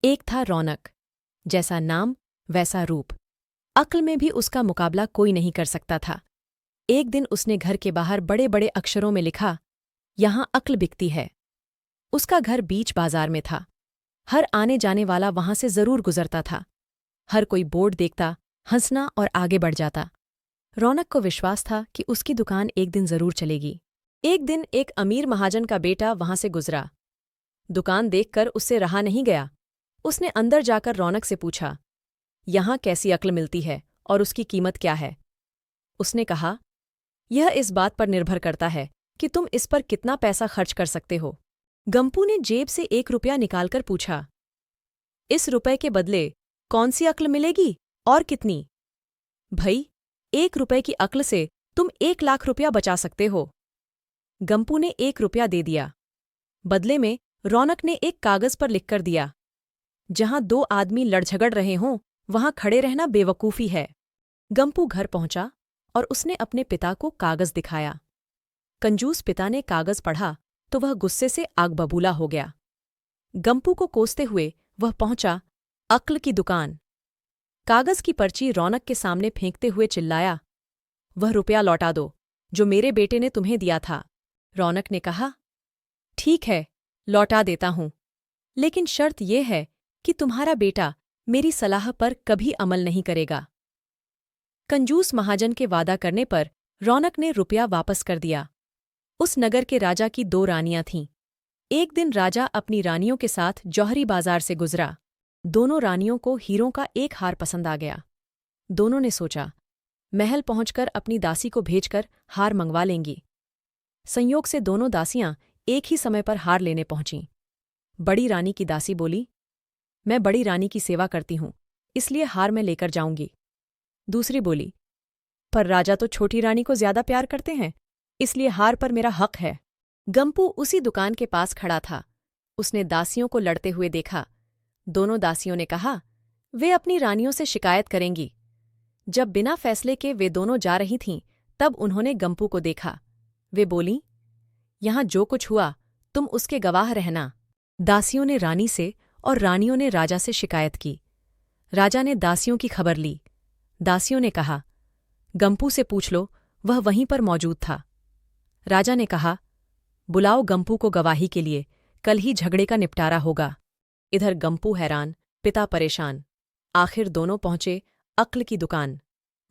एक था रौनक, जैसा नाम वैसा रूप। अक्ल में भी उसका मुकाबला कोई नहीं कर सकता था। एक दिन उसने घर के बाहर बड़े बड़े अक्षरों में लिखा, यहां अक्ल बिकती है। उसका घर बीच बाजार में था। हर आने जाने वाला वहां से जरूर गुजरता था। हर कोई बोर्ड देखता, हंसना और आगे बढ़ जाता। रौनक को विश्वास था कि उसकी दुकान एक दिन जरूर चलेगी। एक दिन एक अमीर महाजन का बेटा वहां से गुजरा। दुकान देखकर उससे रहा नहीं गया। उसने अंदर जाकर रौनक से पूछा, यहां कैसी अक्ल मिलती है और उसकी कीमत क्या है? उसने कहा, यह इस बात पर निर्भर करता है कि तुम इस पर कितना पैसा खर्च कर सकते हो। गंपू ने जेब से 1 रुपया निकालकर पूछा, इस रुपए के बदले कौन सी अक्ल मिलेगी और कितनी? भई, 1 रुपए की अक्ल से तुम 1 लाख रुपया बचा सकते हो। गंपू ने 1 रुपया दे दिया। बदले में रौनक ने एक कागज पर लिखकर दिया, जहां 2 आदमी लड़झगड़ रहे हों वहां खड़े रहना बेवकूफी है। गंपू घर पहुंचा और उसने अपने पिता को कागज दिखाया। कंजूस पिता ने कागज पढ़ा तो वह गुस्से से आग बबूला हो गया। गंपू को कोसते हुए वह पहुंचा अक्ल की दुकान। कागज की पर्ची रौनक के सामने फेंकते हुए चिल्लाया, वह रुपया लौटा दो जो मेरे बेटे ने तुम्हें दिया था। रौनक ने कहा, ठीक है, लौटा देता हूं, लेकिन शर्त यह है कि तुम्हारा बेटा मेरी सलाह पर कभी अमल नहीं करेगा। कंजूस महाजन के वादा करने पर रौनक ने रुपया वापस कर दिया। उस नगर के राजा की 2 रानियां थीं। एक दिन राजा अपनी रानियों के साथ जौहरी बाजार से गुजरा। दोनों रानियों को हीरों का एक हार पसंद आ गया। दोनों ने सोचा, महल पहुंचकर अपनी दासी को भेजकर हार मंगवा लेंगी। संयोग से दोनों दासियां एक ही समय पर हार लेने पहुंचीं। बड़ी रानी की दासी बोली, मैं बड़ी रानी की सेवा करती हूं, इसलिए हार मैं लेकर जाऊंगी। दूसरी बोली, पर राजा तो छोटी रानी को ज्यादा प्यार करते हैं, इसलिए हार पर मेरा हक है। गंपू उसी दुकान के पास खड़ा था। उसने दासियों को लड़ते हुए देखा। दोनों दासियों ने कहा, वे अपनी रानियों से शिकायत करेंगी। जब बिना फैसले के वे दोनों जा रही थीं, तब उन्होंने गंपू को देखा। वे बोलीं, यहां जो कुछ हुआ तुम उसके गवाह रहना। दासियों ने रानी से और रानियों ने राजा से शिकायत की। राजा ने दासियों की खबर ली। दासियों ने कहा, गंपू से पूछ लो, वह वहीं पर मौजूद था। राजा ने कहा, बुलाओ गंपू को गवाही के लिए, कल ही झगड़े का निपटारा होगा। इधर गंपू हैरान, पिता परेशान। आखिर दोनों पहुंचे अक्ल की दुकान।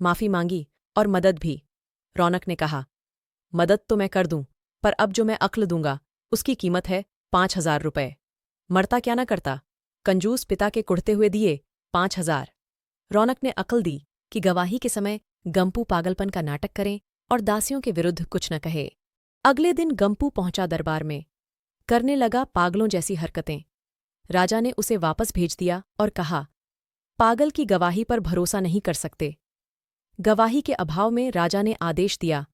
माफी मांगी और मदद भी। रौनक ने कहा, मदद तो मैं कर दूं, पर अब जो मैं अक्ल दूंगा उसकी कीमत है 5,000 रुपए। मरता क्या न करता। कंजूस पिता के कुढ़ते हुए दिए 5,000। रौनक ने अक्ल दी कि गवाही के समय गंपू पागलपन का नाटक करें और दासियों के विरुद्ध कुछ न कहे। अगले दिन गंपू पहुंचा दरबार में। करने लगा पागलों जैसी हरकतें। राजा ने उसे वापस भेज दिया और कहा, पागल की गवाही पर भरोसा नहीं कर सकते। गवाही के अभाव में राजा ने आदेश दिया,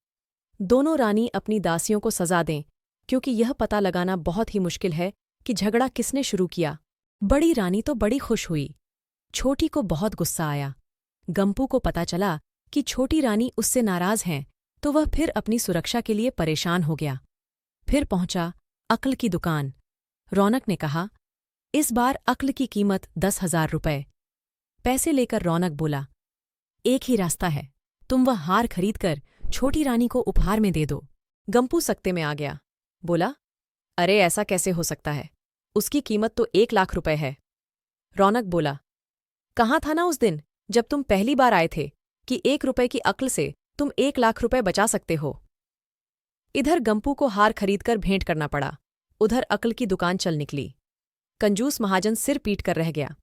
दोनों रानी अपनी दासियों को सजा दें, क्योंकि यह पता लगाना बहुत ही मुश्किल है कि झगड़ा किसने शुरू किया। बड़ी रानी तो बड़ी खुश हुई। छोटी को बहुत गुस्सा आया। गंपू को पता चला कि छोटी रानी उससे नाराज हैं, तो वह फिर अपनी सुरक्षा के लिए परेशान हो गया। फिर पहुंचा अक्ल की दुकान। रौनक ने कहा, इस बार अक्ल की कीमत 10,000 रुपए। पैसे लेकर रौनक बोला, एक ही रास्ता है, तुम वह हार खरीदकर छोटी रानी को उपहार में दे दो। गंपू सकते में आ गया। बोला, अरे ऐसा कैसे हो सकता है, उसकी कीमत तो 1 लाख रुपए है। रौनक बोला, कहाँ था ना उस दिन जब तुम पहली बार आए थे कि 1 रुपए की अक्ल से तुम 1 लाख रुपए बचा सकते हो। इधर गंपू को हार खरीदकर भेंट करना पड़ा, उधर अक्ल की दुकान चल निकली। कंजूस महाजन सिर पीट कर रह गया।